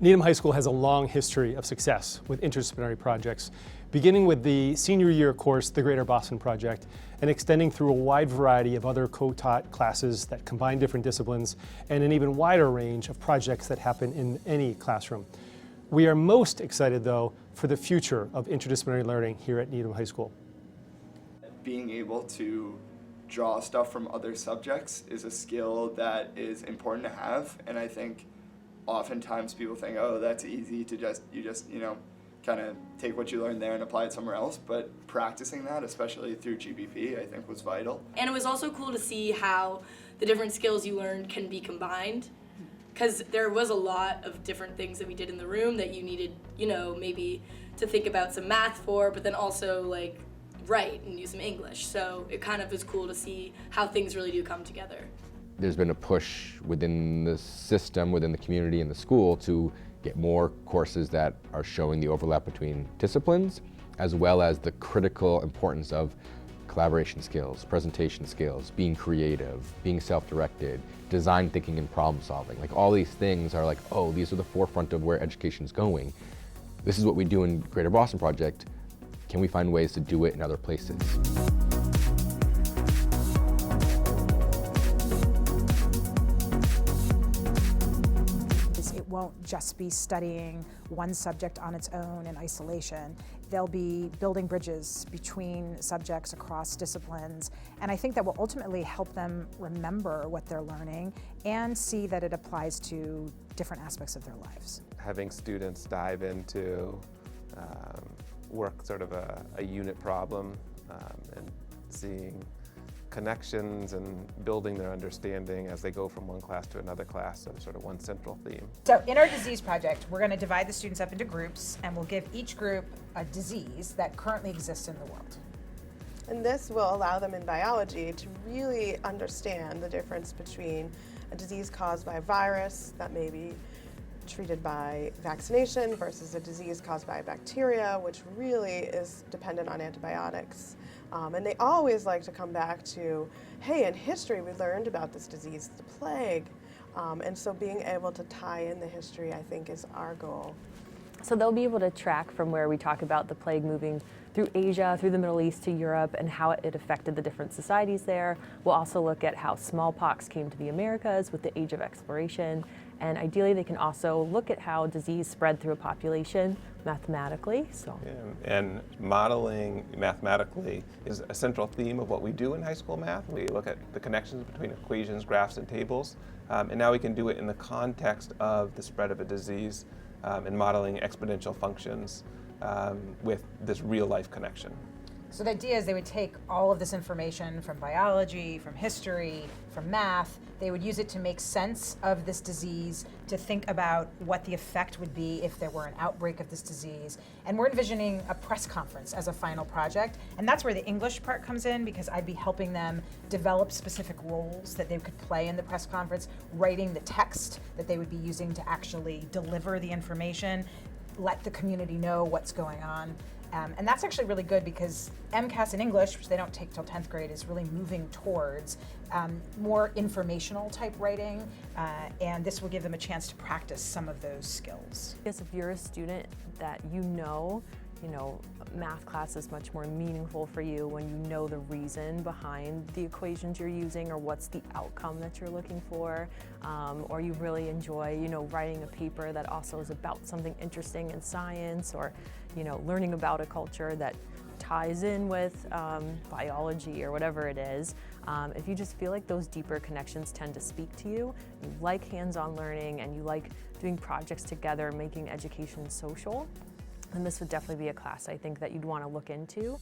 Needham High School has a long history of success with interdisciplinary projects, beginning with the senior year course, the Greater Boston Project, and extending through a wide variety of other co-taught classes that combine different disciplines, and an even wider range of projects that happen in any classroom. We are most excited, though, for the future of interdisciplinary learning here at Needham High School. Being able to draw stuff from other subjects is a skill that is important to have, and I think oftentimes people think, oh, that's easy to you just kind of take what you learned there and apply it somewhere else, but practicing that, especially through GBP, I think was vital. And it was also cool to see how the different skills you learned can be combined, because there was a lot of different things that we did in the room that you needed, maybe to think about some math for, but then also like write and use some English. So it kind of was cool to see how things really do come together. There's been a push within the system, within the community and the school to get more courses that are showing the overlap between disciplines, as well as the critical importance of collaboration skills, presentation skills, being creative, being self-directed, design thinking and problem solving. Like all these things are like, oh, these are the forefront of where education's going. This is what we do in Greater Boston Project. Can we find ways to do it in other places? It won't just be studying one subject on its own in isolation. They'll be building bridges between subjects across disciplines, and I think that will ultimately help them remember what they're learning and see that it applies to different aspects of their lives. Having students dive into work sort of a unit problem and seeing connections and building their understanding as they go from one class to another class, so sort of one central theme. So in our disease project, we're going to divide the students up into groups, and we'll give each group a disease that currently exists in the world. And this will allow them in biology to really understand the difference between a disease caused by a virus that may be treated by vaccination versus a disease caused by a bacteria, which really is dependent on antibiotics. And they always like to come back to, hey, in history we learned about this disease, the plague. And so being able to tie in the history, I think, is our goal. So they'll be able to track from where we talk about the plague moving through Asia, through the Middle East to Europe, and how it affected the different societies there. We'll also look at how smallpox came to the Americas with the Age of Exploration. And ideally, they can also look at how disease spread through a population mathematically. And modeling mathematically is a central theme of what we do in high school math. We look at the connections between equations, graphs, and tables. And now we can do it in the context of the spread of a disease and modeling exponential functions with this real-life connection. So the idea is they would take all of this information from biology, from history, from math, they would use it to make sense of this disease, to think about what the effect would be if there were an outbreak of this disease. And we're envisioning a press conference as a final project, and that's where the English part comes in, because I'd be helping them develop specific roles that they could play in the press conference, writing the text that they would be using to actually deliver the information, let the community know what's going on. And that's actually really good because MCAS in English, which they don't take till 10th grade, is really moving towards more informational type writing, and this will give them a chance to practice some of those skills. If you're a student that math class is much more meaningful for you when you know the reason behind the equations you're using, or what's the outcome that you're looking for, or you really enjoy, writing a paper that also is about something interesting in science, or, learning about a culture that ties in with biology or whatever it is. If you just feel like those deeper connections tend to speak to you, you like hands-on learning, and you like doing projects together, making education social, then this would definitely be a class I think that you'd want to look into.